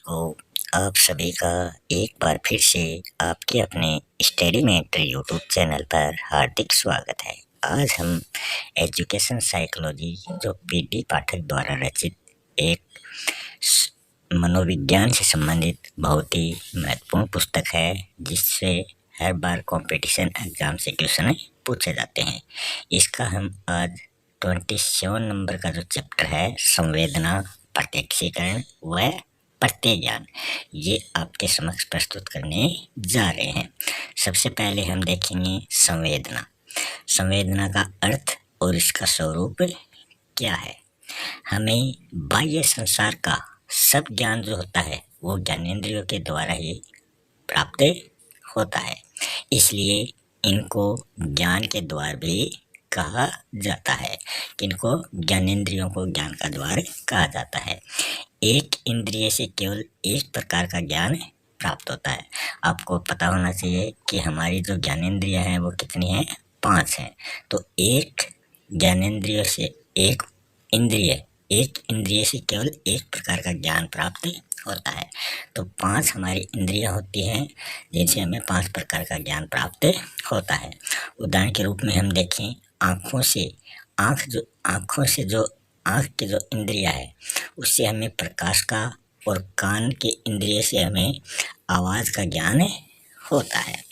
को आप सभी का एक बार फिर से आपके अपने स्टडी मेंटर यूट्यूब चैनल पर हार्दिक स्वागत है। आज हम एजुकेशन साइकोलॉजी जो पीडी पाठक द्वारा रचित एक मनोविज्ञान से संबंधित बहुत ही महत्वपूर्ण पुस्तक है, जिससे हर बार कंपटीशन एग्जाम से क्वेश्चन पूछे जाते हैं। इसका हम आज 27 नंबर का जो चैप्टर है संवेदना, प्रत्यक्षीकरण व प्रत्यय ज्ञान, ये आपके समक्ष प्रस्तुत करने जा रहे हैं। सबसे पहले हम देखेंगे संवेदना। संवेदना का अर्थ और इसका स्वरूप क्या है। हमें बाह्य संसार का सब ज्ञान जो होता है वो ज्ञानेंद्रियों के द्वारा ही प्राप्त होता है, इसलिए इनको ज्ञान के द्वार भी कहा जाता है। किनको? ज्ञानेंद्रियों को ज्ञान का द्वार कहा जाता है। एक इंद्रिय से केवल एक प्रकार का ज्ञान प्राप्त होता है। आपको पता होना चाहिए कि हमारी जो ज्ञानेंद्रियां हैं वो कितनी हैं? 5 हैं। तो एक ज्ञानेंद्रिय से एक इंद्रिय से केवल एक प्रकार का ज्ञान प्राप्त होता है। तो 5 हमारी इंद्रियां होती हैं जिनसे हमें 5 प्रकार का ज्ञान प्राप्त होता है। उदाहरण के रूप में हम देखें, आँख की जो इंद्रिया है उससे हमें प्रकाश का, और कान के इंद्रिय से हमें आवाज़ का ज्ञान होता है।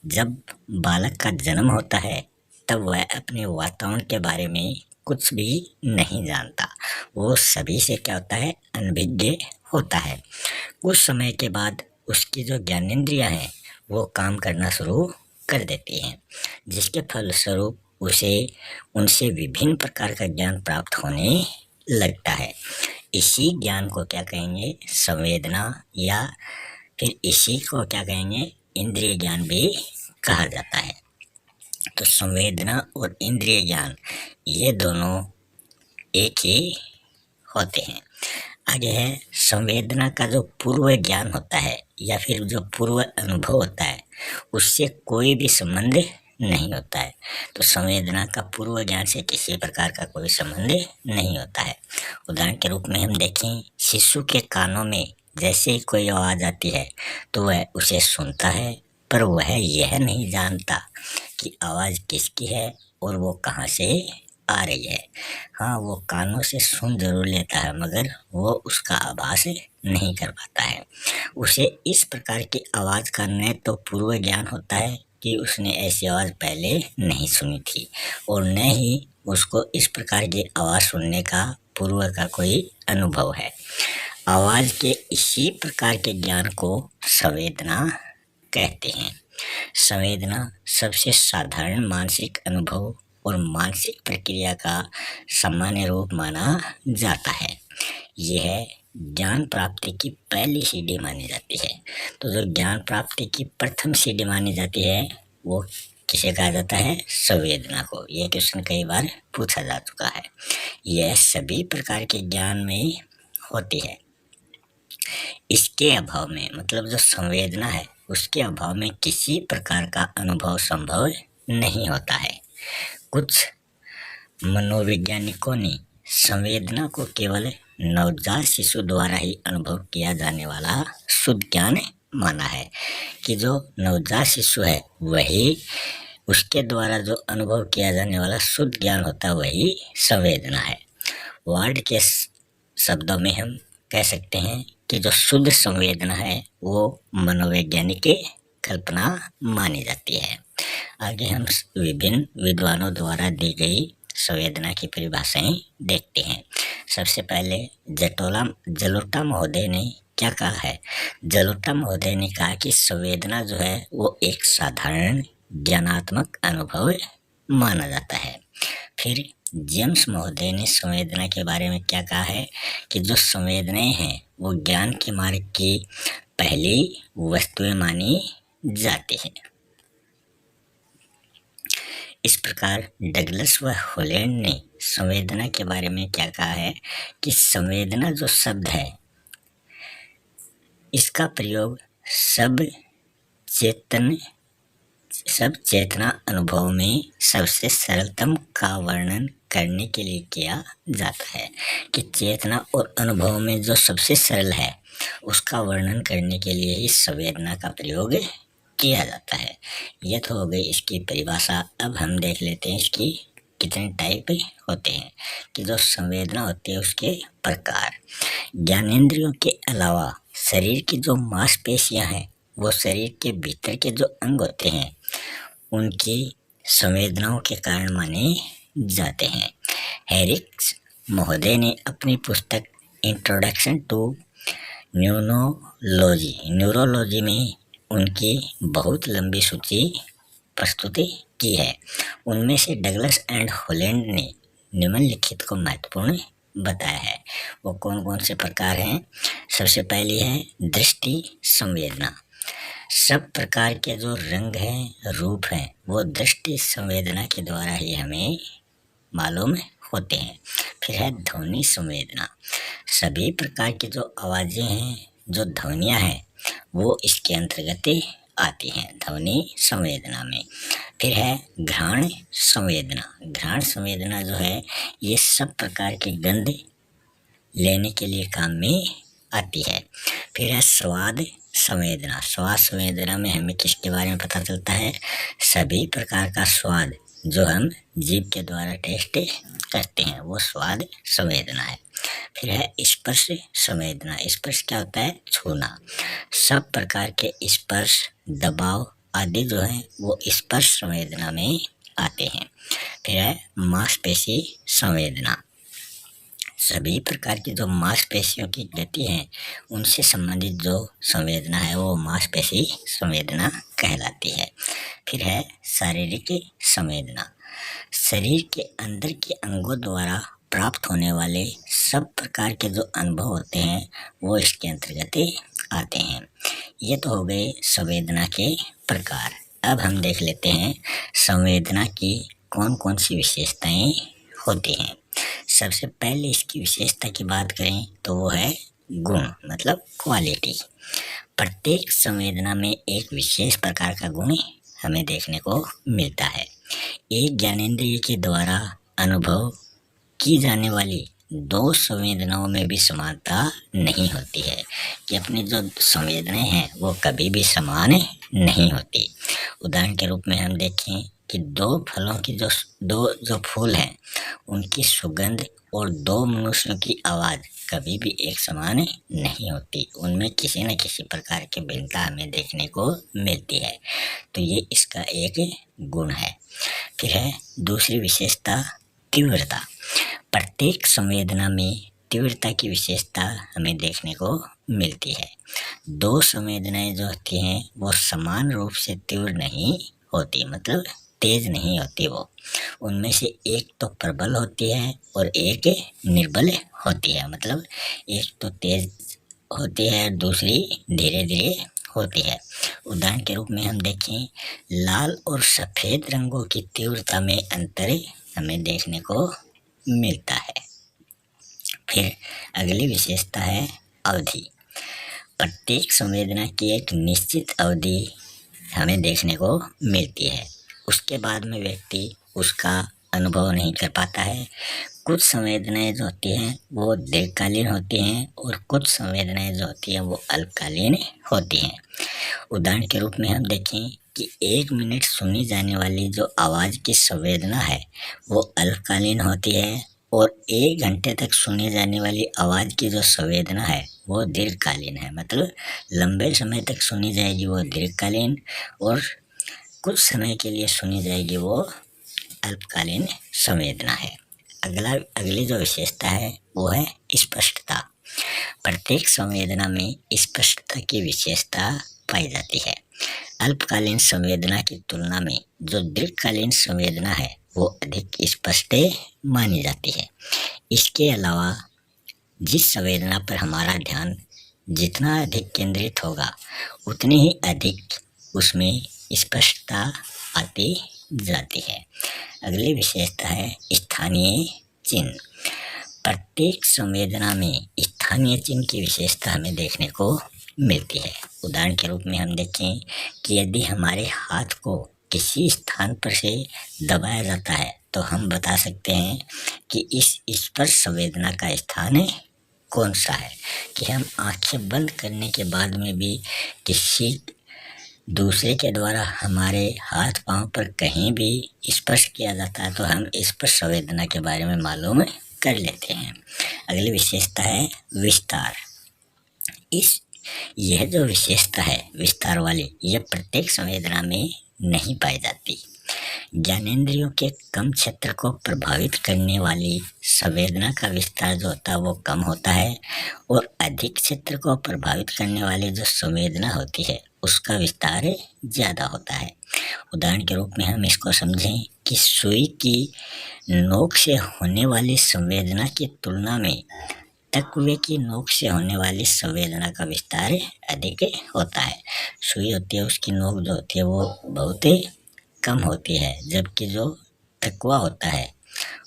जब बालक का जन्म होता है तब वह अपने वातावरण के बारे में कुछ भी नहीं जानता। वो सभी से क्या होता है? अनभिज्ञ होता है। कुछ समय के बाद उसकी जो ज्ञानेंद्रियां हैं वो काम करना शुरू कर देती हैं, जिसके फलस्वरूप उनसे विभिन्न प्रकार का ज्ञान प्राप्त होने लगता है। इसी ज्ञान को क्या कहेंगे? संवेदना, या फिर इसी को क्या कहेंगे? इंद्रिय ज्ञान भी कहा जाता है। तो संवेदना और इंद्रिय ज्ञान ये दोनों एक ही होते हैं। आगे है संवेदना का जो पूर्व ज्ञान होता है या फिर जो पूर्व अनुभव होता है उससे कोई भी संबंध नहीं होता है। तो संवेदना का पूर्व ज्ञान से किसी प्रकार का कोई संबंध नहीं होता है। उदाहरण के रूप में हम देखें, शिशु के कानों में जैसे ही कोई आवाज़ आती है तो वह उसे सुनता है, पर वह यह नहीं जानता कि आवाज़ किसकी है और वो कहाँ से आ रही है। हाँ, वो कानों से सुन जरूर लेता है मगर वो उसका आभास नहीं कर पाता है। उसे इस प्रकार की आवाज़ का न तो पूर्व ज्ञान होता है कि उसने ऐसी आवाज़ पहले नहीं सुनी थी, और न ही उसको इस प्रकार की आवाज़ सुनने का पूर्व का कोई अनुभव है। आवाज़ के इसी प्रकार के ज्ञान को संवेदना कहते हैं। संवेदना सबसे साधारण मानसिक अनुभव और मानसिक प्रक्रिया का सामान्य रूप माना जाता है। यह ज्ञान प्राप्ति की पहली सीढ़ी मानी जाती है। तो जो ज्ञान प्राप्ति की प्रथम सीढ़ी मानी जाती है वो किसे कहा जाता है? संवेदना को। यह क्वेश्चन कई बार पूछा जा चुका है। यह सभी प्रकार के ज्ञान में होती है। इसके अभाव में, मतलब जो संवेदना है उसके अभाव में किसी प्रकार का अनुभव संभव नहीं होता है। कुछ मनोवैज्ञानिकों ने संवेदना को केवल नवजात शिशु द्वारा ही अनुभव किया जाने वाला शुद्ध ज्ञान माना है, कि जो नवजात शिशु है वही, उसके द्वारा जो अनुभव किया जाने वाला शुद्ध ज्ञान होता है वही संवेदना है। वर्ड के शब्दों में हम कह सकते हैं कि जो शुद्ध संवेदना है वो मनोवैज्ञानिक की कल्पना मानी जाती है। आगे हम विभिन्न विद्वानों द्वारा दी गई संवेदना की परिभाषाएं देखते हैं। सबसे पहले जलोटा महोदय ने क्या कहा है? जलोटा महोदय ने कहा कि संवेदना जो है वो एक साधारण ज्ञानात्मक अनुभव माना जाता है। फिर जेम्स महोदय ने संवेदना के बारे में क्या कहा है कि जो संवेदनाएं हैं वो ज्ञान के मार्ग की पहली वस्तुएं मानी जाती हैं। इस प्रकार डगलस व हॉलैंड ने संवेदना के बारे में क्या कहा है कि संवेदना जो शब्द है इसका प्रयोग सब चेतना अनुभव में सबसे सरलतम का वर्णन करने के लिए किया जाता है कि चेतना और अनुभव में जो सबसे सरल है उसका वर्णन करने के लिए इस संवेदना का प्रयोग किया जाता है। यह तो हो गई इसकी परिभाषा। अब हम देख लेते हैं इसकी कितने टाइप होते हैं कि जो संवेदना होती है उसके प्रकार। ज्ञानेंद्रियों के अलावा शरीर की जो मांसपेशियां हैं वो शरीर के भीतर के जो अंग होते हैं उनकी संवेदनाओं के कारण माने जाते हैं। हैरिक्स महोदय ने अपनी पुस्तक इंट्रोडक्शन टू न्यूरोलॉजी में उनकी बहुत लंबी सूची प्रस्तुति की है। उनमें से डगलस एंड हॉलैंड ने निम्नलिखित को महत्वपूर्ण बताया है। वो कौन कौन से प्रकार हैं? सबसे पहली है दृष्टि संवेदना। सब प्रकार के जो रंग हैं, रूप हैं, वो दृष्टि संवेदना के द्वारा ही हमें मालूम होते हैं। फिर है ध्वनि संवेदना। सभी प्रकार की जो आवाज़ें हैं, जो ध्वनियाँ हैं, वो इसके अंतर्गत आती हैं ध्वनि संवेदना में। फिर है घ्राण संवेदना। घ्राण संवेदना जो है ये सब प्रकार की गंध लेने के लिए काम में आती है। फिर है स्वाद संवेदना। स्वाद संवेदना में हमें किसके बारे में पता चलता है? सभी प्रकार का स्वाद जो हम जीभ के द्वारा टेस्ट करते हैं वो स्वाद संवेदना है। फिर है स्पर्श संवेदना। स्पर्श क्या होता है? छूना। सब प्रकार के स्पर्श, दबाव आदि जो हैं वो स्पर्श संवेदना में आते हैं। फिर है मांसपेशी संवेदना। सभी प्रकार की जो मांसपेशियों की गति है उनसे संबंधित जो संवेदना है वो मांसपेशी संवेदना कहलाती है। फिर है शारीरिक संवेदना। शरीर के अंदर के अंगों द्वारा प्राप्त होने वाले सब प्रकार के जो अनुभव होते हैं वो इसके अंतर्गत आते हैं। ये तो हो गए संवेदना के प्रकार। अब हम देख लेते हैं संवेदना की कौन कौन सी विशेषताएं होती हैं। सबसे पहले इसकी विशेषता की बात करें तो वो है गुण, मतलब क्वालिटी। प्रत्येक संवेदना में एक विशेष प्रकार का गुण हमें देखने को मिलता है। एक ज्ञानेंद्रिय के द्वारा अनुभव की जाने वाली दो संवेदनाओं में भी समानता नहीं होती है कि अपनी जो संवेदनाएं हैं वो कभी भी समान नहीं होती। उदाहरण के रूप में हम देखें कि दो फलों की जो फूल हैं उनकी सुगंध और दो मनुष्यों की आवाज़ कभी भी एक समान नहीं होती। उनमें किसी न किसी प्रकार की भिन्नता हमें देखने को मिलती है। तो ये इसका एक गुण है। फिर है दूसरी विशेषता तीव्रता। प्रत्येक संवेदना में तीव्रता की विशेषता हमें देखने को मिलती है। दो संवेदनाएं जो होती हैं वो समान रूप से तीव्र नहीं होती, मतलब तेज नहीं होती। वो उनमें से एक तो प्रबल होती है और एक निर्बल होती है, मतलब एक तो तेज होती है और दूसरी धीरे धीरे होती है। उदाहरण के रूप में हम देखें लाल और सफ़ेद रंगों की तीव्रता में अंतर हमें देखने को मिलता है। फिर अगली विशेषता है अवधि। प्रत्येक संवेदना की एक निश्चित अवधि हमें देखने को मिलती है, उसके बाद में व्यक्ति उसका अनुभव नहीं कर पाता है। कुछ संवेदनाएं जो होती हैं वो दीर्घकालीन होती हैं और कुछ संवेदनाएं जो होती हैं वो अल्पकालीन होती हैं। उदाहरण के रूप में हम देखें कि 1 मिनट सुनी जाने वाली जो आवाज़ की संवेदना है वो अल्पकालीन होती है और 1 घंटे तक सुनी जाने वाली आवाज़ की जो संवेदना है वो दीर्घकालीन है, मतलब लंबे समय तक सुनी जाएगी वो दीर्घकालीन और कुछ समय के लिए सुनी जाएगी वो अल्पकालीन संवेदना है। अगली जो विशेषता है वो है स्पष्टता। प्रत्येक संवेदना में स्पष्टता की विशेषता पाई जाती है। अल्पकालीन संवेदना की तुलना में जो दीर्घकालीन संवेदना है वो अधिक स्पष्ट मानी जाती है। इसके अलावा जिस संवेदना पर हमारा ध्यान जितना अधिक केंद्रित होगा उतनी ही अधिक उसमें स्पष्टता आती जाती है। अगली विशेषता है स्थानीय चिन्ह। प्रत्येक संवेदना में स्थानीय चिन्ह की विशेषता हमें देखने को मिलती है। उदाहरण के रूप में हम देखें कि यदि हमारे हाथ को किसी स्थान पर से दबाया जाता है तो हम बता सकते हैं कि इस स्पर्श संवेदना का स्थान कौन सा है। कि हम आंखें बंद करने के बाद में भी किसी दूसरे के द्वारा हमारे हाथ पांव पर कहीं भी स्पर्श किया जाता है तो हम स्पर्श संवेदना के बारे में मालूम कर लेते हैं। अगली विशेषता है विस्तार। यह जो विशेषता है विस्तार वाली, यह प्रत्येक संवेदना में नहीं पाई जाती। ज्ञानेंद्रियों के कम क्षेत्र को प्रभावित करने वाली संवेदना का विस्तार जो होता है वो कम होता है, और अधिक क्षेत्र को प्रभावित करने वाली जो संवेदना होती है उसका विस्तार ज़्यादा होता है। उदाहरण के रूप में हम इसको समझें कि सुई की नोक से होने वाली संवेदना की तुलना में टकवे की नोक से होने वाली संवेदना का विस्तार अधिक होता है। सुई होती है उसकी नोक जो होती है वो बहुत कम होती है, जबकि जो टकवा होता है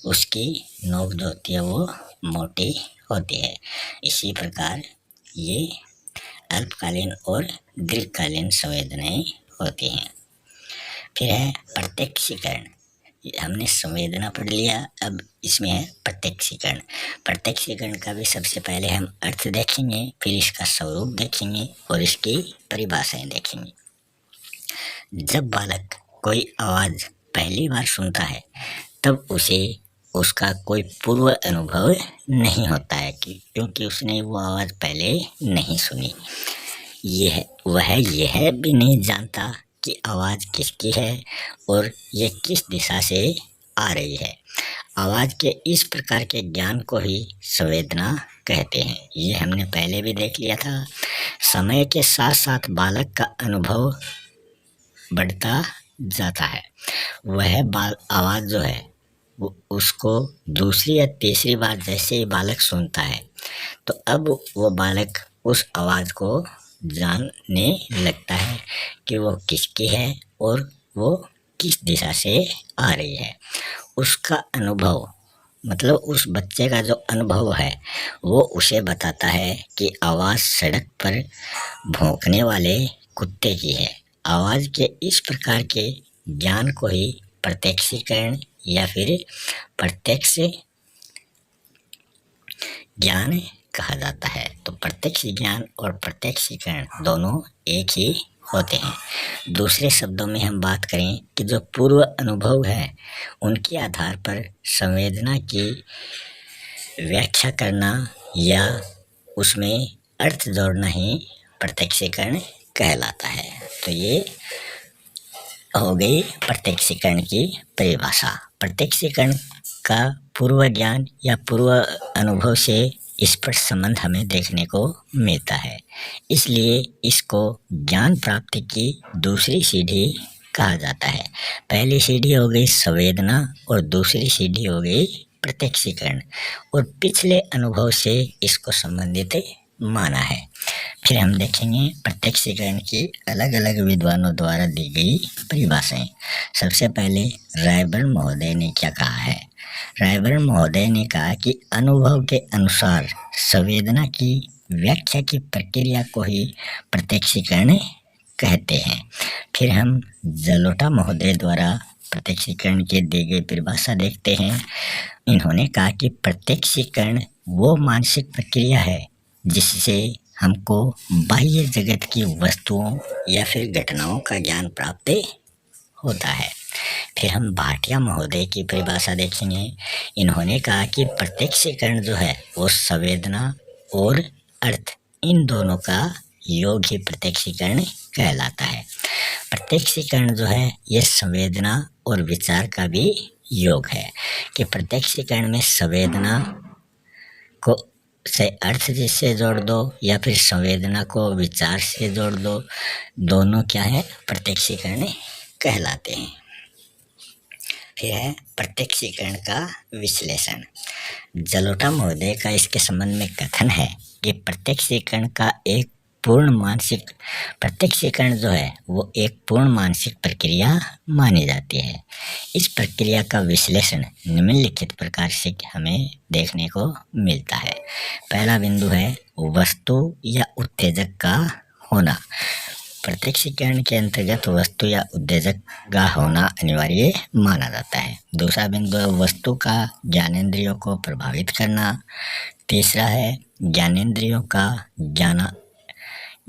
उसकी नोक जो होती है वो मोटी होती है। इसी प्रकार ये अल्पकालीन और दीर्घकालीन संवेदनाएं होती हैं। फिर है प्रत्यक्षीकरण। हमने संवेदना पढ़ लिया, अब इसमें है प्रत्यक्षीकरण। प्रत्यक्षीकरण का भी सबसे पहले हम अर्थ देखेंगे, फिर इसका स्वरूप देखेंगे और इसकी परिभाषाएं देखेंगे। जब बालक कोई आवाज़ पहली बार सुनता है तब उसे उसका कोई पूर्व अनुभव नहीं होता है क्योंकि उसने वो आवाज़ पहले नहीं सुनी। वह यह भी नहीं जानता कि आवाज़ किसकी है और ये किस दिशा से आ रही है। आवाज़ के इस प्रकार के ज्ञान को ही संवेदना कहते हैं। ये हमने पहले भी देख लिया था। समय के साथ साथ बालक का अनुभव बढ़ता जाता है। वह आवाज़ जो है वो उसको दूसरी या तीसरी बार जैसे ही बालक सुनता है तो अब वो बालक उस आवाज़ को जानने लगता है कि वो किसकी है और वो किस दिशा से आ रही है। उसका अनुभव मतलब उस बच्चे का जो अनुभव है वो उसे बताता है कि आवाज़ सड़क पर भौंकने वाले कुत्ते की है। आवाज़ के इस प्रकार के ज्ञान को ही प्रत्यक्षीकरण या फिर प्रत्यक्ष ज्ञान कहा जाता है। तो प्रत्यक्ष ज्ञान और प्रत्यक्षीकरण दोनों एक ही होते हैं। दूसरे शब्दों में हम बात करें कि जो पूर्व अनुभव है उनके आधार पर संवेदना की व्याख्या करना या उसमें अर्थ जोड़ना ही प्रत्यक्षीकरण कहलाता है। तो ये हो गई प्रत्यक्षीकरण की परिभाषा। प्रत्यक्षीकरण का पूर्व ज्ञान या पूर्व अनुभव से स्पष्ट संबंध हमें देखने को मिलता है, इसलिए इसको ज्ञान प्राप्ति की दूसरी सीढ़ी कहा जाता है। पहली सीढ़ी हो गई संवेदना और दूसरी सीढ़ी हो गई प्रत्यक्षीकरण, और पिछले अनुभव से इसको संबंधित माना है। फिर हम देखेंगे प्रत्यक्षीकरण की अलग अलग विद्वानों द्वारा दी गई परिभाषाएं। सबसे पहले रायबर्न महोदय ने क्या कहा है। रायबर्न महोदय ने कहा कि अनुभव के अनुसार संवेदना की व्याख्या की प्रक्रिया को ही प्रत्यक्षीकरण कहते हैं। फिर हम जलोटा महोदय द्वारा प्रत्यक्षीकरण की दी गई परिभाषा देखते हैं। इन्होंने कहा कि प्रत्यक्षीकरण वो मानसिक प्रक्रिया है जिससे हमको बाह्य जगत की वस्तुओं या फिर घटनाओं का ज्ञान प्राप्त होता है। फिर हम भाटिया महोदय की परिभाषा देखेंगे। इन्होंने कहा कि प्रत्यक्षीकरण जो है वो संवेदना और अर्थ इन दोनों का योग ही प्रत्यक्षीकरण कहलाता है। प्रत्यक्षीकरण जो है ये संवेदना और विचार का भी योग है कि प्रत्यक्षीकरण में संवेदना को से अर्थ जिससे जोड़ दो या फिर संवेदना को विचार से जोड़ दो, दोनों क्या है प्रत्यक्षीकरण कहलाते हैं। फिर है प्रत्यक्षीकरण का विश्लेषण। जलोटा महोदय का इसके संबंध में कथन है कि प्रत्यक्षीकरण जो है वो एक पूर्ण मानसिक प्रक्रिया मानी जाती है। इस प्रक्रिया का विश्लेषण निम्नलिखित प्रकार से हमें देखने को मिलता है। पहला बिंदु है वस्तु या उत्तेजक का होना। प्रत्यक्षीकरण के अंतर्गत वस्तु या उद्देजक का होना अनिवार्य माना जाता है। दूसरा बिंदु है वस्तु का ज्ञानेंद्रियों को प्रभावित करना। तीसरा है ज्ञानेंद्रियों का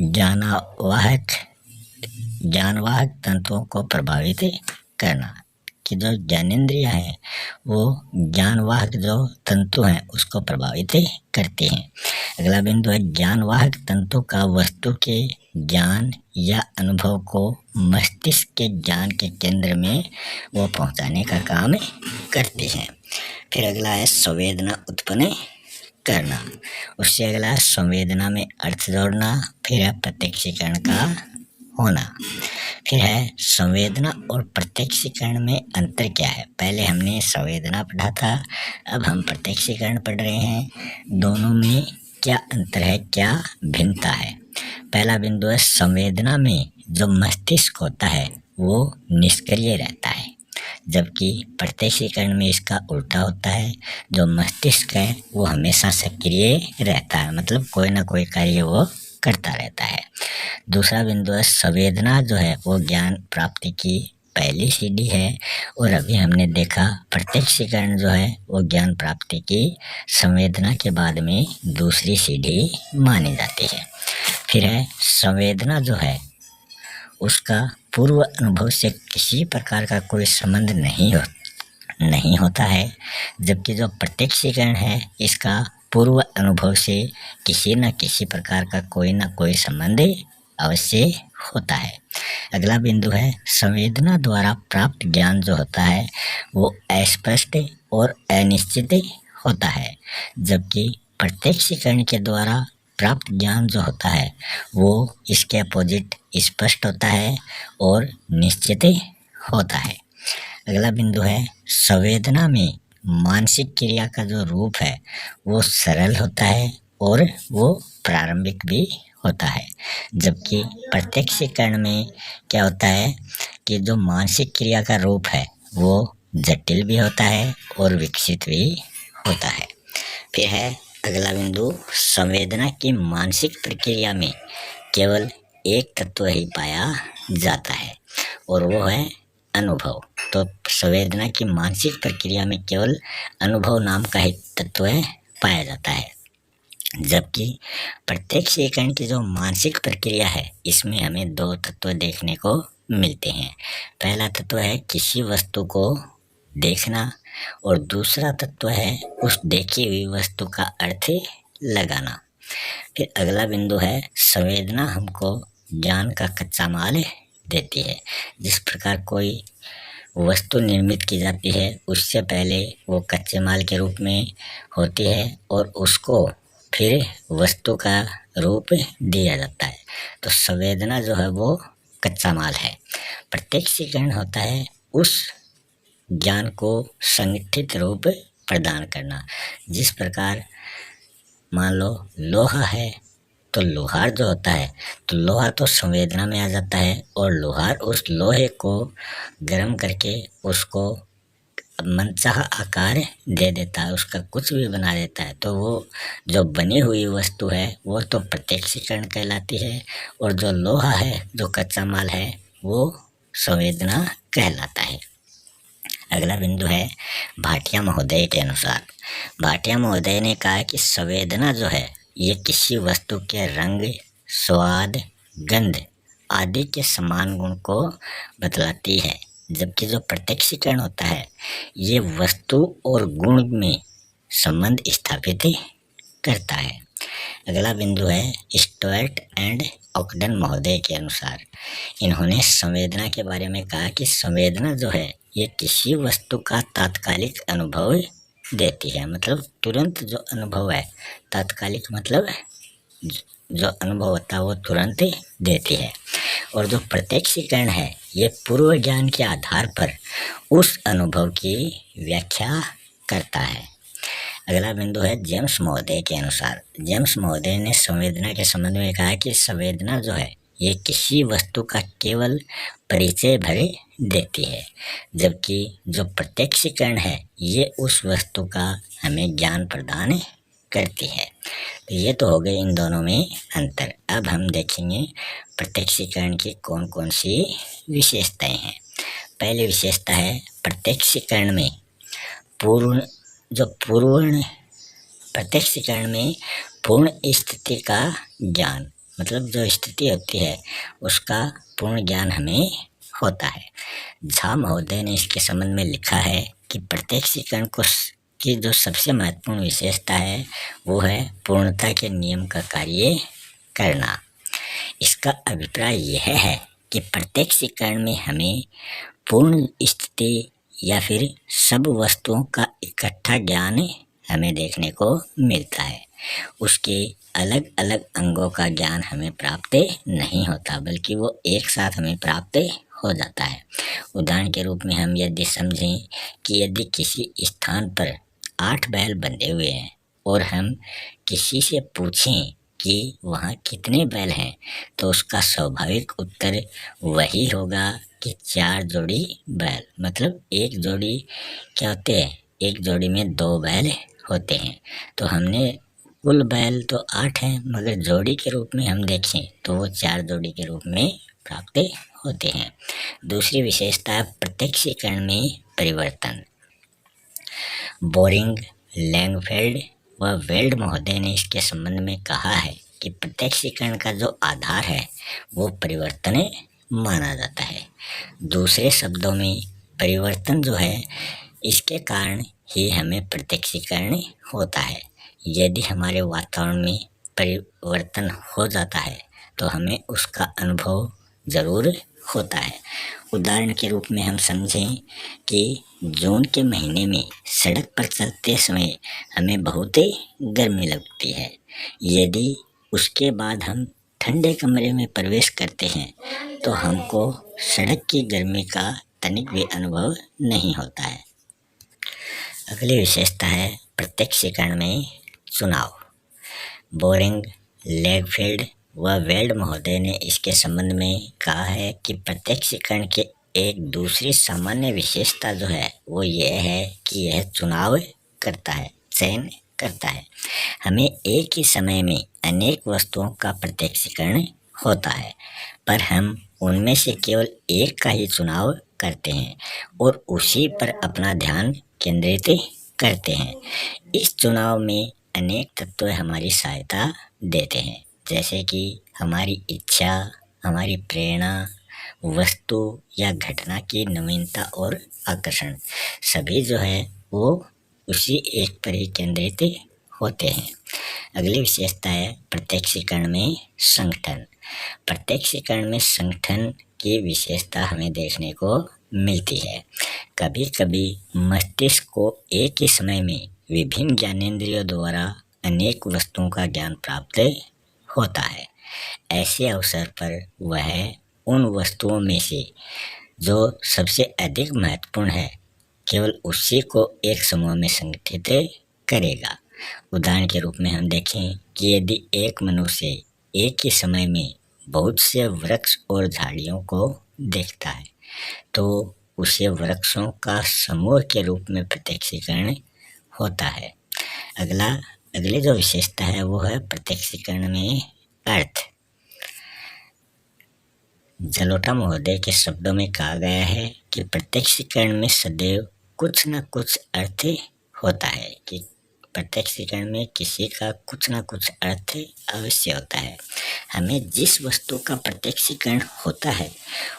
ज्ञानवाहक तंतुओं को प्रभावित करना, कि जो ज्ञानेंद्रियां हैं वो ज्ञानवाहक जो तंतु हैं उसको प्रभावित करते हैं। अगला बिंदु है ज्ञानवाहक तंतु का वस्तु के ज्ञान या अनुभव को मस्तिष्क के ज्ञान के केंद्र में वो पहुंचाने का काम करते हैं। फिर अगला है संवेदना उत्पन्न करना। उससे अगला है संवेदना में अर्थ जोड़ना। फिर है प्रत्यक्षीकरण का होना। फिर है संवेदना और प्रत्यक्षीकरण में अंतर क्या है। पहले हमने संवेदना पढ़ा था, अब हम प्रत्यक्षीकरण पढ़ रहे हैं। दोनों में क्या अंतर है, क्या भिन्नता है। पहला बिंदु है संवेदना में जो मस्तिष्क होता है वो निष्क्रिय रहता है, जबकि प्रत्यक्षीकरण में इसका उल्टा होता है। जो मस्तिष्क है वो हमेशा सक्रिय रहता है, मतलब कोई ना कोई कार्य वो करता रहता है। दूसरा बिंदु है संवेदना जो है वो ज्ञान प्राप्ति की पहली सीढ़ी है, और अभी हमने देखा प्रत्यक्षीकरण जो है वो ज्ञान प्राप्ति की संवेदना के बाद में दूसरी सीढ़ी मानी जाती है। फिर है संवेदना जो है उसका पूर्व अनुभव से किसी प्रकार का कोई संबंध नहीं होता है, जबकि जो प्रत्यक्षीकरण है इसका पूर्व अनुभव से किसी न किसी प्रकार का कोई ना कोई संबंध अवश्य होता है। अगला बिंदु है संवेदना द्वारा प्राप्त ज्ञान जो होता है वो अस्पष्ट और अनिश्चित होता है, जबकि प्रत्यक्षीकरण के द्वारा प्राप्त ज्ञान जो होता है वो इसके अपोजिट स्पष्ट होता है और निश्चित होता है। अगला बिंदु है संवेदना में मानसिक क्रिया का जो रूप है वो सरल होता है और वो प्रारंभिक भी होता है, जबकि प्रत्यक्षीकरण में क्या होता है कि जो मानसिक क्रिया का रूप है वो जटिल भी होता है और विकसित भी होता है। फिर है अगला बिंदु संवेदना की मानसिक प्रक्रिया में केवल एक तत्व ही पाया जाता है और वो है अनुभव। तो संवेदना की मानसिक प्रक्रिया में केवल अनुभव नाम का ही तत्व पाया जाता है, जबकि प्रत्यक्षीकरण की जो मानसिक प्रक्रिया है इसमें हमें दो तत्व देखने को मिलते हैं। पहला तत्व है किसी वस्तु को देखना और दूसरा तत्व है उस देखी हुई वस्तु का अर्थ लगाना। फिर अगला बिंदु है संवेदना हमको ज्ञान का कच्चा माल देती है। जिस प्रकार कोई वस्तु निर्मित की जाती है उससे पहले वो कच्चे माल के रूप में होती है और उसको फिर वस्तु का रूप दिया जाता है। तो संवेदना जो है वो कच्चा माल है। प्रत्यक्षीकरण होता है उस ज्ञान को संगठित रूप प्रदान करना। जिस प्रकार मान लो लोहा है तो लोहार जो होता है तो लोहा तो संवेदना में आ जाता है और लोहार उस लोहे को गर्म करके उसको मनचाहा आकार दे देता है, उसका कुछ भी बना देता है। तो वो जो बनी हुई वस्तु है वो तो प्रत्यक्षीकरण कहलाती है और जो लोहा है जो कच्चा माल है वो संवेदना कहलाता है। अगला बिंदु है भाटिया महोदय के अनुसार। भाटिया महोदय ने कहा कि संवेदना जो है ये किसी वस्तु के रंग, स्वाद, गंध आदि के समान गुण को बतलाती है, जबकि जो प्रत्यक्षीकरण होता है ये वस्तु और गुण में संबंध स्थापित करता है। अगला बिंदु है स्टुअर्ट एंड ऑकडेन महोदय के अनुसार। इन्होंने संवेदना के बारे में कहा कि संवेदना जो है ये किसी वस्तु का तात्कालिक अनुभव देती है, मतलब तुरंत जो अनुभव है, तात्कालिक मतलब जो अनुभव होता है वो तुरंत देती है। और जो प्रत्यक्षीकरण है ये पूर्व ज्ञान के आधार पर उस अनुभव की व्याख्या करता है। अगला बिंदु है जेम्स महोदय के अनुसार। जेम्स महोदय ने संवेदना के संबंध में कहा कि संवेदना जो है ये किसी वस्तु का केवल परिचय भर देती है, जबकि जो प्रत्यक्षीकरण है ये उस वस्तु का हमें ज्ञान प्रदान करती है। तो ये तो हो गए इन दोनों में अंतर। अब हम देखेंगे प्रत्यक्षीकरण की कौन कौन सी विशेषताएं हैं। पहली विशेषता है प्रत्यक्षीकरण में प्रत्यक्षीकरण में पूर्ण स्थिति का ज्ञान, मतलब जो स्थिति होती है उसका पूर्ण ज्ञान हमें होता है। झा महोदय ने इसके संबंध में लिखा है कि प्रत्यक्षीकरण की जो सबसे महत्वपूर्ण विशेषता है वो है पूर्णता के नियम का कार्य करना। इसका अभिप्राय यह है कि प्रत्यक्षीकरण में हमें पूर्ण स्थिति या फिर सब वस्तुओं का इकट्ठा ज्ञान हमें देखने को मिलता है। उसके अलग अलग अंगों का ज्ञान हमें प्राप्त नहीं होता, बल्कि वो एक साथ हमें प्राप्त हो जाता है। उदाहरण के रूप में हम यदि समझें कि यदि किसी स्थान पर 8 बैल बंधे हुए हैं और हम किसी से पूछें कि वहाँ कितने बैल हैं, तो उसका स्वाभाविक उत्तर वही होगा कि 4 जोड़ी बैल। मतलब एक जोड़ी क्या होते हैं, एक जोड़ी में 2 बैल होते हैं। तो हमने कुल बैल तो 8 हैं, मगर जोड़ी के रूप में हम देखें तो वो 4 जोड़ी के रूप में प्राप्त होते हैं। दूसरी विशेषता प्रत्यक्षीकरण में परिवर्तन। बोरिंग, लैंगफेल्ड व वेल्ड महोदय ने इसके संबंध में कहा है कि प्रत्यक्षीकरण का जो आधार है वो परिवर्तन माना जाता है। दूसरे शब्दों में परिवर्तन जो है इसके कारण ही हमें प्रत्यक्षीकरण होता है। यदि हमारे वातावरण में परिवर्तन हो जाता है तो हमें उसका अनुभव ज़रूर होता है। उदाहरण के रूप में हम समझें कि जून के महीने में सड़क पर चलते समय हमें बहुत ही गर्मी लगती है। यदि उसके बाद हम ठंडे कमरे में प्रवेश करते हैं तो हमको सड़क की गर्मी का तनिक भी अनुभव नहीं होता है। अगली विशेषता है प्रत्यक्षीकरण में चुनाव। बोरिंग, लैंगफेल्ड व वेल्ड महोदय ने इसके संबंध में कहा है कि प्रत्यक्षीकरण के एक दूसरी सामान्य विशेषता जो है वो ये है कि यह चुनाव करता है, चयन करता है। हमें एक ही समय में अनेक वस्तुओं का प्रत्यक्षीकरण होता है, पर हम उनमें से केवल एक का ही चुनाव करते हैं और उसी पर अपना ध्यान केंद्रित करते हैं। इस चुनाव में अनेक तत्व हमारी सहायता देते हैं, जैसे कि हमारी इच्छा, हमारी प्रेरणा, वस्तु या घटना की नवीनता और आकर्षण, सभी जो है वो उसी एक पर ही केंद्रित होते हैं। अगली विशेषता है प्रत्यक्षीकरण में संगठन। प्रत्यक्षीकरण में संगठन की विशेषता हमें देखने को मिलती है। कभी कभी मस्तिष्क को एक ही समय में विभिन्न ज्ञानेंद्रियों द्वारा अनेक वस्तुओं का ज्ञान प्राप्त होता है। ऐसे अवसर पर वह उन वस्तुओं में से जो सबसे अधिक महत्वपूर्ण है केवल उसी को एक समूह में संगठित करेगा। उदाहरण के रूप में हम देखें कि यदि एक मनुष्य एक ही समय में बहुत से वृक्ष और झाड़ियों को देखता है तो उसे वृक्षों का समूह के रूप में प्रत्यक्षीकरण होता है। अगली जो विशेषता है वो है प्रत्यक्षीकरण में अर्थ। जलोटा महोदय के शब्दों में कहा गया है कि प्रत्यक्षीकरण में सदैव कुछ न कुछ अर्थ होता है, कि प्रत्यक्षीकरण में किसी का कुछ न कुछ अर्थ अवश्य होता है। हमें जिस वस्तु का प्रत्यक्षीकरण होता है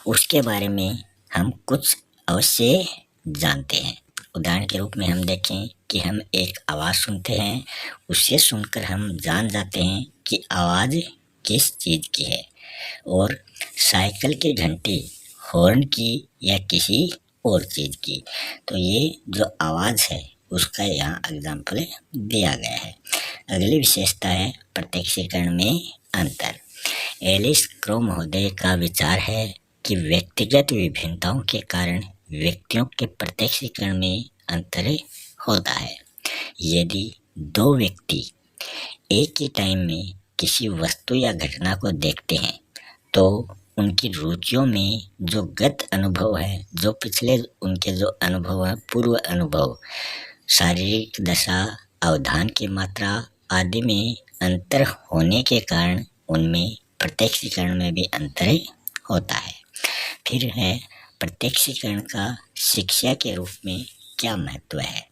उसके बारे में हम कुछ अवश्य जानते हैं। उदाहरण के रूप में हम देखें कि हम एक आवाज़ सुनते हैं, उसे सुनकर हम जान जाते हैं कि आवाज़ किस चीज़ की है, और साइकिल की घंटी हॉर्न की या किसी और चीज़ की। तो ये जो आवाज़ है उसका यहाँ एग्जाम्पल दिया गया है। अगली विशेषता है प्रत्यक्षीकरण में अंतर। एलिस क्रो महोदय का विचार है कि व्यक्तिगत विभिन्नताओं के कारण व्यक्तियों के प्रत्यक्षीकरण में अंतर होता है। यदि 2 व्यक्ति एक ही टाइम में किसी वस्तु या घटना को देखते हैं तो उनकी रुचियों में जो गत अनुभव है, जो पिछले उनके जो अनुभव है, पूर्व अनुभव, शारीरिक दशा, अवधान की मात्रा आदि में अंतर होने के कारण उनमें प्रत्यक्षीकरण में भी अंतर होता है। फिर है प्रत्यक्षीकरण का शिक्षा के रूप में क्या महत्व है।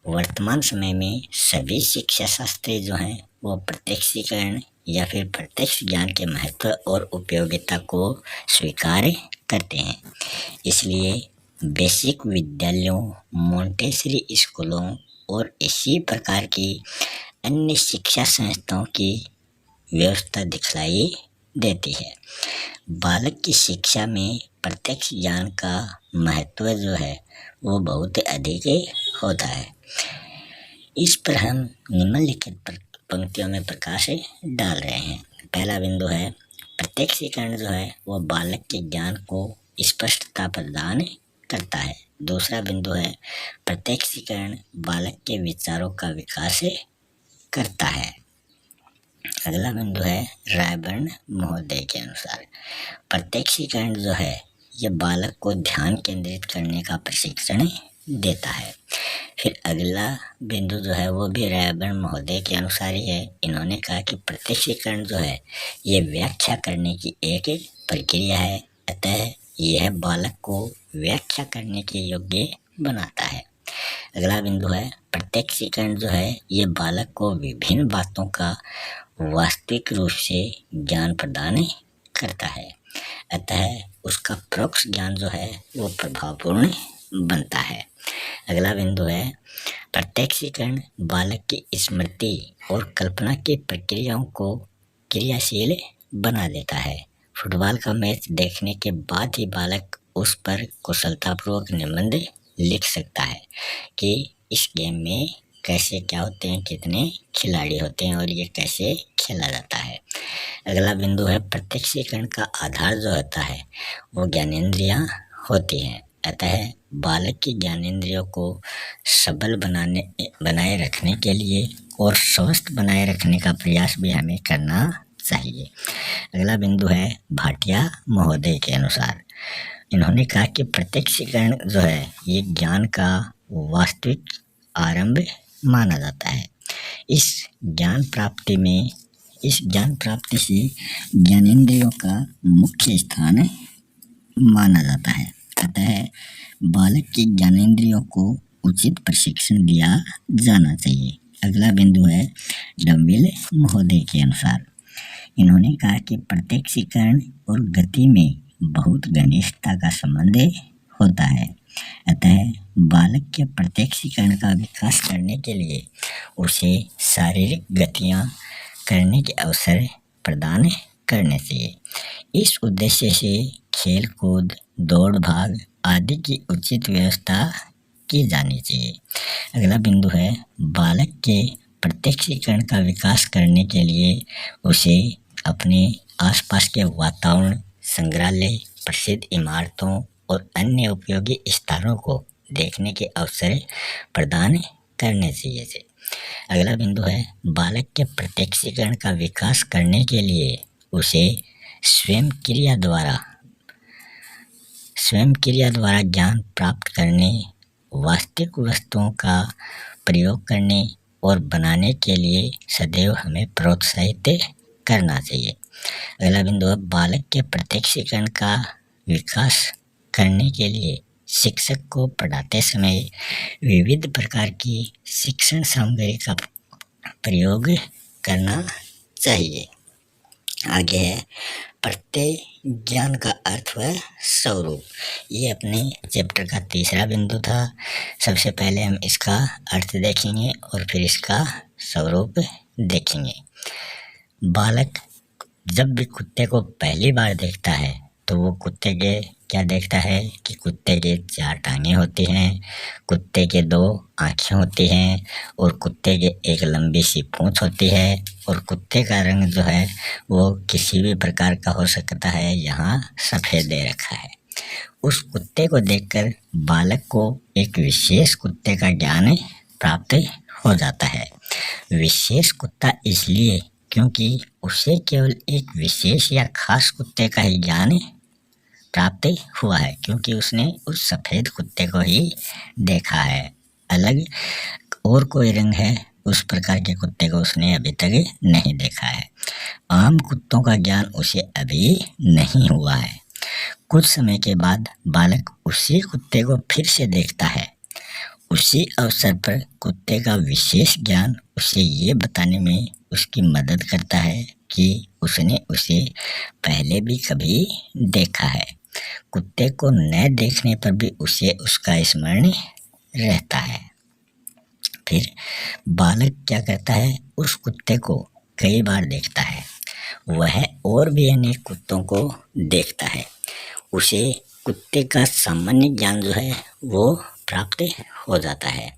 वर्तमान समय में सभी शिक्षा शास्त्री जो हैं वो प्रत्यक्षीकरण या फिर प्रत्यक्ष ज्ञान के महत्व और उपयोगिता को स्वीकार करते हैं। इसलिए बेसिक विद्यालयों, मोंटेसरी स्कूलों और इसी प्रकार की अन्य शिक्षा संस्थाओं की व्यवस्था दिखलाई देती है। बालक की शिक्षा में प्रत्यक्ष ज्ञान का महत्व जो है वो बहुत अधिक होता है। इस पर हम निम्नलिखित पंक्तियों में प्रकाश डाल रहे हैं। पहला बिंदु है प्रत्यक्षीकरण जो है वो बालक के ज्ञान को स्पष्टता प्रदान करता है। दूसरा बिंदु है प्रत्यक्षीकरण बालक के विचारों का विकास करता है। अगला बिंदु है रायबर्न महोदय के अनुसार प्रत्यक्षीकरण जो है ये बालक को ध्यान केंद्रित करने का प्रशिक्षण देता है। फिर अगला बिंदु जो है वो भी रायबर्न महोदय के अनुसार ही है। इन्होंने कहा कि प्रत्यक्षीकरण जो है ये व्याख्या करने की एक प्रक्रिया है, अतः यह बालक को व्याख्या करने के योग्य बनाता है। अगला बिंदु है प्रत्यक्षीकरण जो है ये बालक को विभिन्न बातों का वास्तविक रूप से ज्ञान प्रदान करता है, अतः उसका परोक्ष ज्ञान जो है वो प्रभावपूर्ण बनता है। अगला बिंदु है प्रत्यक्षीकरण बालक की स्मृति और कल्पना की प्रक्रियाओं को क्रियाशील बना देता है। फुटबॉल का मैच देखने के बाद ही बालक उस पर कुशलतापूर्वक निबंध लिख सकता है कि इस गेम में कैसे क्या होते हैं, कितने खिलाड़ी होते हैं और ये कैसे खेला जाता है। अगला बिंदु है प्रत्यक्षीकरण का आधार जो होता है वो ज्ञानेंद्रियां होती हैं, अतः बालक की ज्ञानेंद्रियों को सबल बनाए रखने के लिए और स्वस्थ बनाए रखने का प्रयास भी हमें करना चाहिए। अगला बिंदु है भाटिया महोदय के अनुसार इन्होंने कहा कि प्रत्यक्षीकरण जो है ये ज्ञान का वास्तविक आरंभ माना जाता है। इस ज्ञान प्राप्ति से ज्ञानेंद्रियों का मुख्य स्थान माना जाता है, अतः बालक की ज्ञानेंद्रियों को उचित प्रशिक्षण दिया जाना चाहिए। अगला बिंदु है डंबिल महोदय के अनुसार इन्होंने कहा कि प्रत्यक्षीकरण और गति में बहुत घनिष्ठता का संबंध होता है, अतः बालक के प्रत्यक्षीकरण का विकास करने के लिए उसे शारीरिक गतियां करने के अवसर प्रदान करने चाहिए। इस उद्देश्य से खेल कूद, दौड़ भाग आदि की उचित व्यवस्था की जानी चाहिए। अगला बिंदु है बालक के प्रत्यक्षीकरण का विकास करने के लिए उसे अपने आसपास के वातावरण, संग्रहालय, प्रसिद्ध इमारतों और अन्य उपयोगी स्थानों को देखने के अवसर प्रदान करने चाहिए। अगला बिंदु है बालक के प्रत्यक्षीकरण का विकास करने के लिए उसे स्वयं क्रिया द्वारा ज्ञान प्राप्त करने, वास्तविक वस्तुओं का प्रयोग करने और बनाने के लिए सदैव हमें प्रोत्साहित करना चाहिए। अगला बिंदु है बालक के प्रत्यक्षीकरण का विकास करने के लिए शिक्षक को पढ़ाते समय विविध प्रकार की शिक्षण सामग्री का प्रयोग करना चाहिए। आगे है प्रत्यय ज्ञान का अर्थ व स्वरूप। ये अपने चैप्टर का तीसरा बिंदु था। सबसे पहले हम इसका अर्थ देखेंगे और फिर इसका स्वरूप देखेंगे। बालक जब भी कुत्ते को पहली बार देखता है तो वो कुत्ते के क्या देखता है कि कुत्ते के 4 टांगें होती हैं, कुत्ते के 2 आँखें होती हैं और कुत्ते के एक लंबी सी पूँछ होती है और कुत्ते का रंग जो है वो किसी भी प्रकार का हो सकता है, यहाँ सफ़ेद दे रखा है। उस कुत्ते को देखकर बालक को एक विशेष कुत्ते का ज्ञान प्राप्त हो जाता है। विशेष कुत्ता इसलिए क्योंकि उसे केवल एक विशेष या खास कुत्ते का ही ज्ञान प्राप्त हुआ है, क्योंकि उसने उस सफ़ेद कुत्ते को ही देखा है। अलग और कोई रंग है उस प्रकार के कुत्ते को उसने अभी तक नहीं देखा है। आम कुत्तों का ज्ञान उसे अभी नहीं हुआ है। कुछ समय के बाद बालक उसी कुत्ते को फिर से देखता है। उसी अवसर पर कुत्ते का विशेष ज्ञान उसे ये बताने में उसकी मदद करता है कि उसने उसे पहले भी कभी देखा है। कुत्ते को न देखने पर भी उसे उसका स्मरण रहता है। फिर बालक क्या करता है, उस कुत्ते को कई बार देखता है। वह और भी अनेक कुत्तों को देखता है। उसे कुत्ते का सामान्य ज्ञान जो है वो प्राप्त हो जाता है।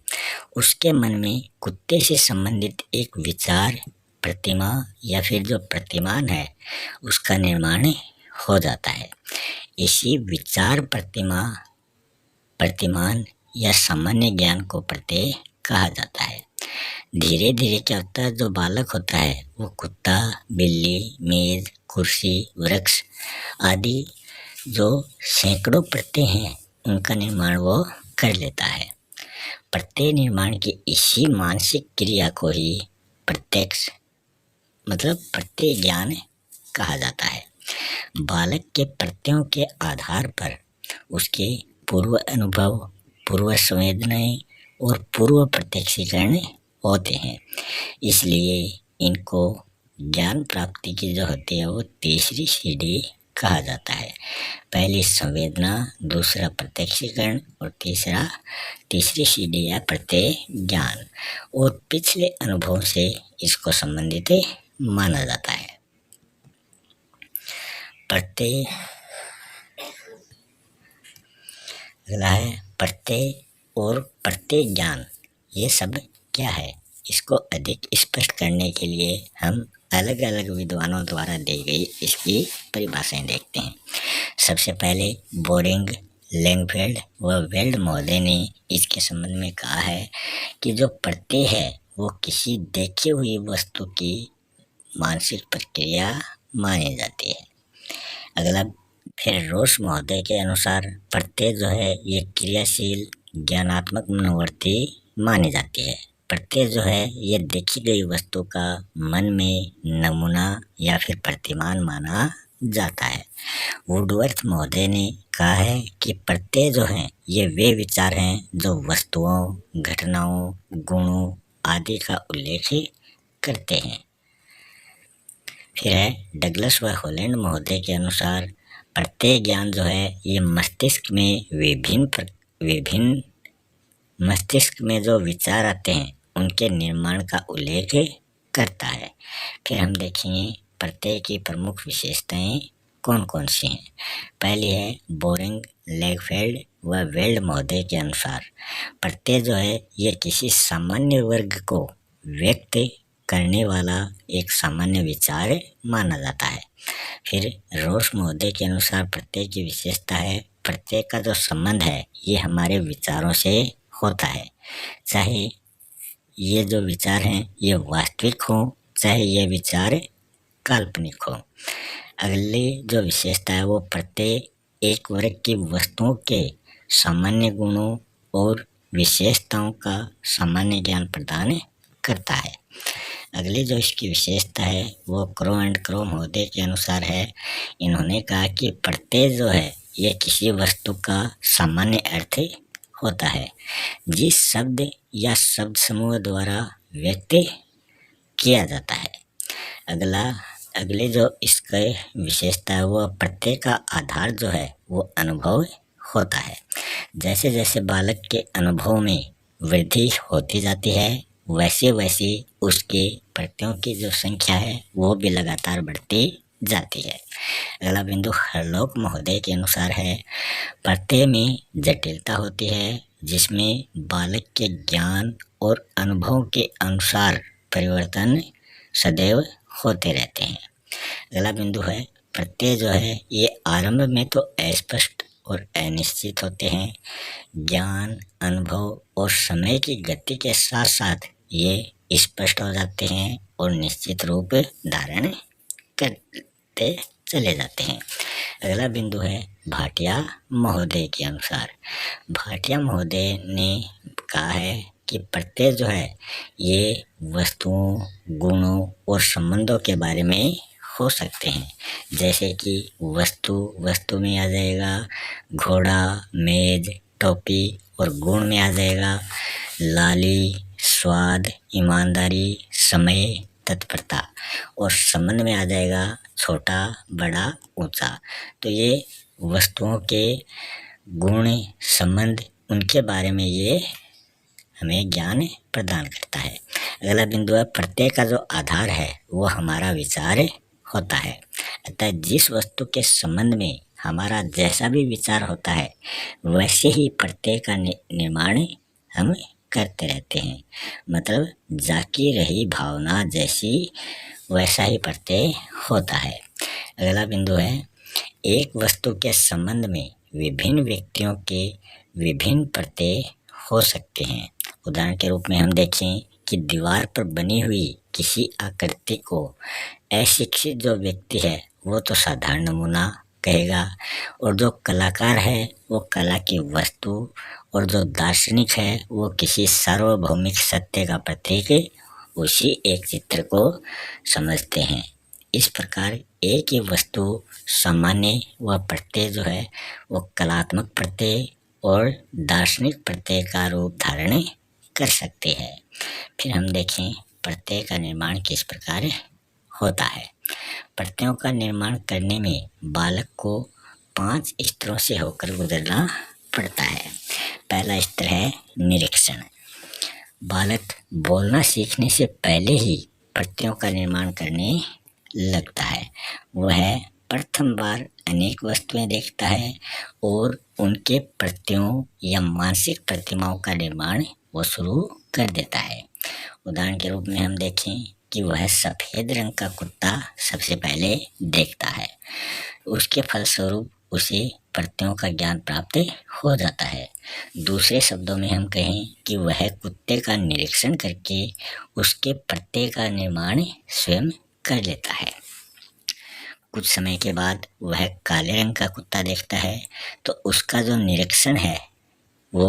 उसके मन में कुत्ते से संबंधित एक विचार, प्रतिमा या फिर जो प्रतिमान है उसका निर्माण हो जाता है। इसी विचार, प्रतिमान या सामान्य ज्ञान को प्रत्यय कहा जाता है। धीरे धीरे क्या होता है, जो बालक होता है वो कुत्ता, बिल्ली, मेज, कुर्सी, वृक्ष आदि जो सैकड़ों प्रत्यय हैं उनका निर्माण वो कर लेता है। प्रत्यय निर्माण की इसी मानसिक क्रिया को ही प्रत्यक्ष मतलब प्रत्यय ज्ञान कहा जाता है। बालक के प्रत्ययों के आधार पर उसके पूर्व अनुभव, पूर्व संवेदनाएं और पूर्व प्रत्यक्षीकरण होते हैं। इसलिए इनको ज्ञान प्राप्ति की जो होती है वो तीसरी सीढ़ी कहा जाता है। पहली संवेदना, दूसरा प्रत्यक्षीकरण और तीसरी सीढ़ी है प्रत्यय ज्ञान। और पिछले अनुभव से इसको संबंधित माना जाता है। प्रत्यय अगला है प्रत्यय और प्रत्यय ज्ञान, ये सब क्या है, इसको अधिक स्पष्ट करने के लिए हम अलग अलग विद्वानों द्वारा दी गई इसकी परिभाषाएं देखते हैं। सबसे पहले बोरिंग, लैंगफेल्ड व वेल्ड महोदय ने इसके संबंध में कहा है कि जो प्रत्यय है वो किसी देखी हुई वस्तु की मानसिक प्रक्रिया मानी जाती है। अगला फिर रोस महोदय के अनुसार प्रत्यय जो है ये क्रियाशील, ज्ञानात्मक मनोवर्ती मानी जाती है। प्रत्यय जो है ये देखी गई वस्तु का मन में नमूना या फिर प्रतिमान माना जाता है। वुडवर्थ महोदय ने कहा है कि प्रत्यय जो हैं ये वे विचार हैं जो वस्तुओं, घटनाओं, गुणों आदि का उल्लेख करते हैं। फिर है डगलस व हॉलैंड महोदय के अनुसार प्रत्यय ज्ञान जो है ये मस्तिष्क में जो विचार आते हैं उनके निर्माण का उल्लेख करता है। फिर हम देखेंगे प्रत्यय की प्रमुख विशेषताएं कौन कौन सी हैं। पहली है बोरिंग, लैंगफेल्ड व वेल्ड महोदय के अनुसार प्रत्यय जो है ये किसी सामान्य वर्ग को व्यक्त करने वाला एक सामान्य विचार माना जाता है। फिर रोस महोदय के अनुसार प्रत्यय की विशेषता है प्रत्यय का जो संबंध है ये हमारे विचारों से होता है, चाहे ये जो विचार हैं ये वास्तविक हो चाहे ये विचार काल्पनिक हो। अगली जो विशेषता है वो प्रत्यय एक वर्ग की वस्तुओं के सामान्य गुणों और विशेषताओं का सामान्य ज्ञान प्रदान करता है। अगली जो इसकी विशेषता है वो क्रो एंड क्रो महोदय के अनुसार है। इन्होंने कहा कि प्रत्यय जो है ये किसी वस्तु का सामान्य अर्थ होता है जिस शब्द या शब्द समूह द्वारा व्यक्त किया जाता है। अगले जो इसका विशेषता है वो प्रत्यय का आधार जो है वो अनुभव होता है। जैसे जैसे बालक के अनुभव में वृद्धि होती जाती है वैसे वैसे उसके प्रत्ययों की जो संख्या है वो भी लगातार बढ़ती जाती है। अगला बिंदु हरलोक महोदय के अनुसार है प्रत्यय में जटिलता होती है जिसमें बालक के ज्ञान और अनुभव के अनुसार परिवर्तन सदैव होते रहते हैं। अगला बिंदु है प्रत्यय जो है ये आरंभ में तो अस्पष्ट और अनिश्चित होते हैं। ज्ञान, अनुभव और समय की गति के साथ साथ ये स्पष्ट हो जाते हैं और निश्चित रूप धारण करते चले जाते हैं। अगला बिंदु है भाटिया महोदय के अनुसार। भाटिया महोदय ने कहा है कि प्रत्यय जो है ये वस्तुओं, गुणों और संबंधों के बारे में हो सकते हैं। जैसे कि वस्तु में आ जाएगा घोड़ा, मेज, टोपी, और गुण में आ जाएगा लाली, स्वाद, ईमानदारी, समय, तत्परता, और संबंध में आ जाएगा छोटा, बड़ा, ऊंचा। तो ये वस्तुओं के गुण, संबंध, उनके बारे में ये हमें ज्ञान प्रदान करता है। अगला बिंदु है प्रत्यय का जो आधार है वो हमारा विचार होता है। अतः जिस वस्तु के संबंध में हमारा जैसा भी विचार होता है वैसे ही प्रत्यय का निर्माण हम करते रहते हैं। मतलब जाकी रही भावना जैसी वैसा ही प्रत्यय होता है। अगला बिंदु है एक वस्तु के संबंध में विभिन्न व्यक्तियों के विभिन्न प्रत्यय हो सकते हैं। उदाहरण के रूप में हम देखें कि दीवार पर बनी हुई किसी आकृति को अशिक्षित जो व्यक्ति है वो तो साधारण नमूना कहेगा, और जो कलाकार है वो कला की वस्तु, और जो दार्शनिक है वो किसी सार्वभौमिक सत्य का प्रतीक उसी एक चित्र को समझते हैं। इस प्रकार एक ही वस्तु सामान्य व प्रत्यय जो है वो कलात्मक प्रत्यय और दार्शनिक प्रत्यय का रूप धारण कर सकते हैं। फिर हम देखें प्रत्यय का निर्माण किस प्रकार होता है। प्रत्ययों का निर्माण करने में बालक को 5 स्तरों से होकर गुजरना पड़ता है। पहला स्तर है निरीक्षण। बालक बोलना सीखने से पहले ही प्रत्ययों का निर्माण करने लगता है। वह प्रथम बार अनेक वस्तुएं देखता है और उनके प्रत्ययों या मानसिक प्रतिमाओं का निर्माण वो शुरू कर देता है। उदाहरण के रूप में हम देखें कि वह सफ़ेद रंग का कुत्ता सबसे पहले देखता है। उसके फलस्वरूप उसे प्रत्ययों का ज्ञान प्राप्त हो जाता है। दूसरे शब्दों में हम कहें कि वह कुत्ते का निरीक्षण करके उसके प्रत्यय का निर्माण स्वयं कर लेता है। कुछ समय के बाद वह काले रंग का कुत्ता देखता है तो उसका जो निरीक्षण है वो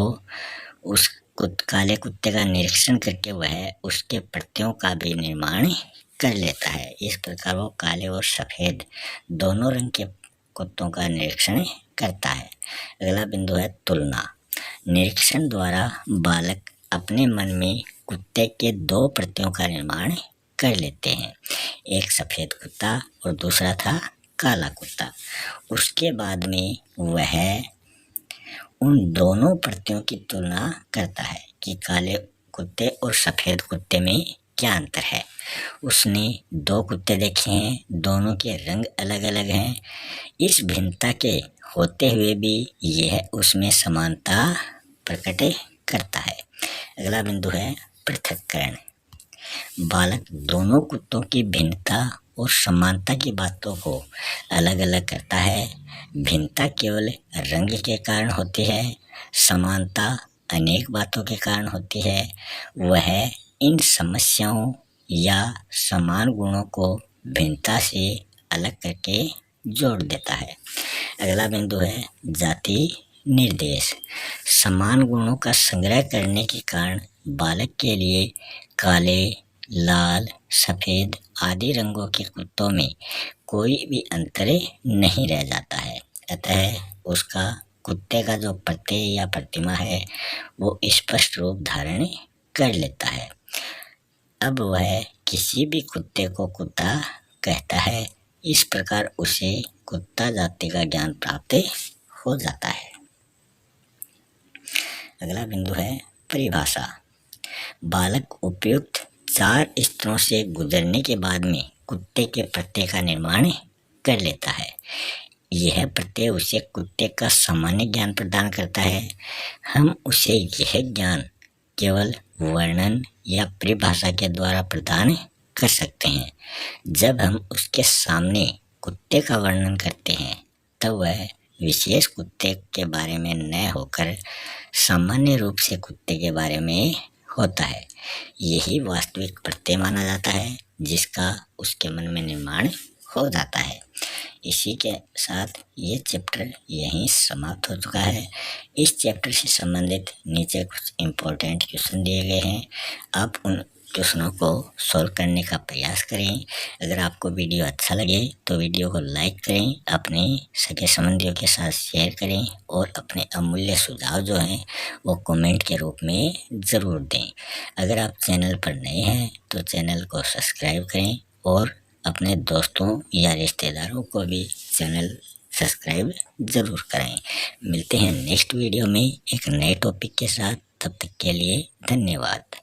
उस काले कुत्ते का निरीक्षण करके वह उसके प्रत्ययों का भी निर्माण कर लेता है। इस प्रकार वो काले और सफ़ेद दोनों रंग के कुत्तों का निरीक्षण करता है। अगला बिंदु है तुलना। निरीक्षण द्वारा बालक अपने मन में कुत्ते के 2 प्रत्ययों का निर्माण कर लेते हैं, एक सफ़ेद कुत्ता और दूसरा था काला कुत्ता। उसके बाद में वह उन दोनों प्रत्ययों की तुलना करता है कि काले कुत्ते और सफ़ेद कुत्ते में क्या अंतर है। उसने 2 कुत्ते देखे हैं, दोनों के रंग अलग अलग हैं। इस भिन्नता के होते हुए भी यह उसमें समानता प्रकट करता है। अगला बिंदु है पृथक्करण। बालक दोनों कुत्तों की भिन्नता और समानता की बातों को अलग अलग करता है। भिन्नता केवल रंग के कारण होती है, समानता अनेक बातों के कारण होती है। वह इन समस्याओं या समान गुणों को भिन्नता से अलग करके जोड़ देता है। अगला बिंदु है जाति निर्देश। समान गुणों का संग्रह करने के कारण बालक के लिए काले, लाल, सफ़ेद आदि रंगों के कुत्तों में कोई भी अंतर नहीं रह जाता है। अतः उसका कुत्ते का जो प्रत्यय या प्रतिमा है वो स्पष्ट रूप धारण कर लेता है। अब वह किसी भी कुत्ते को कुत्ता कहता है। इस प्रकार उसे कुत्ता जाति का ज्ञान प्राप्त हो जाता है। अगला बिंदु है परिभाषा। बालक उपयुक्त 4 स्तरों से गुजरने के बाद में कुत्ते के प्रत्यय का निर्माण कर लेता है। यह प्रत्यय उसे कुत्ते का सामान्य ज्ञान प्रदान करता है। हम उसे यह ज्ञान केवल वर्णन या परिभाषा के द्वारा प्रदान कर सकते हैं। जब हम उसके सामने कुत्ते का वर्णन करते हैं तब वह विशेष कुत्ते के बारे में न होकर सामान्य रूप से कुत्ते के बारे में होता है। यही वास्तविक प्रत्यय माना जाता है जिसका उसके मन में निर्माण हो जाता है। इसी के साथ ये चैप्टर यहीं समाप्त हो चुका है। इस चैप्टर से संबंधित नीचे कुछ इम्पोर्टेंट क्वेश्चन दिए गए हैं, आप उन क्वेश्चनों को सॉल्व करने का प्रयास करें। अगर आपको वीडियो अच्छा लगे तो वीडियो को लाइक करें, अपने सगे संबंधियों के साथ शेयर करें और अपने अमूल्य सुझाव जो हैं वो कमेंट के रूप में ज़रूर दें। अगर आप चैनल पर नए हैं तो चैनल को सब्सक्राइब करें और अपने दोस्तों या रिश्तेदारों को भी चैनल सब्सक्राइब ज़रूर करें। मिलते हैं नेक्स्ट वीडियो में एक नए टॉपिक के साथ, तब तक के लिए धन्यवाद।